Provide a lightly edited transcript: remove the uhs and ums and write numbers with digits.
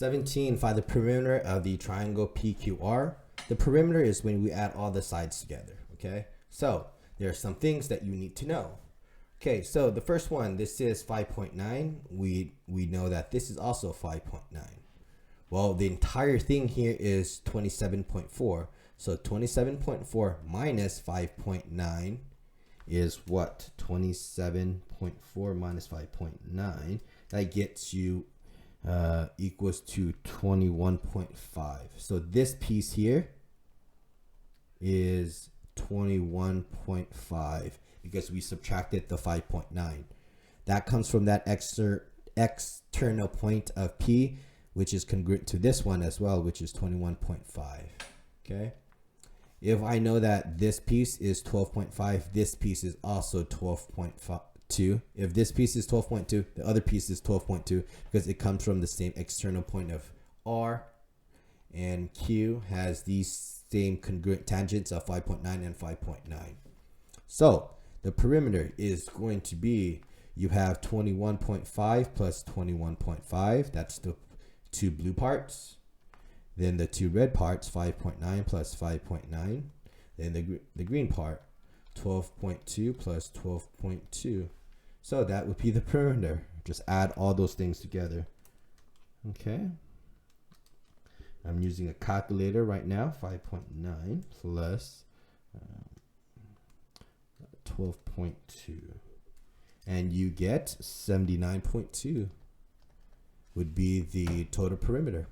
17, find the perimeter of the triangle PQR. The perimeter is when we add all the sides together, okay? So there are some things that you need to know. Okay, so the first one, this is 5.9. We know that this is also 5.9. Well, the entire thing here is 27.4. So 27.4 minus 5.9 is what? 27.4 minus 5.9. That gets you equals to 21.5. So this piece here is 21.5 because we subtracted the 5.9. That comes from that external point of P, which is congruent to this one as well, which is 21.5. Okay. If I know that this piece is 12.5, this piece is also 12.2. If this piece is 12.2, the other piece is 12.2 because it comes from the same external point of R, and Q has these same congruent tangents of 5.9 and 5.9. So the perimeter is going to be, you have 21.5 plus 21.5. That's the two blue parts. Then the two red parts, 5.9 plus 5.9. Then the green part, 12.2 plus 12.2. So that would be the perimeter. Just add all those things together. Okay. I'm using a calculator right now. 5.9 plus 12.2. And you get 79.2 would be the total perimeter.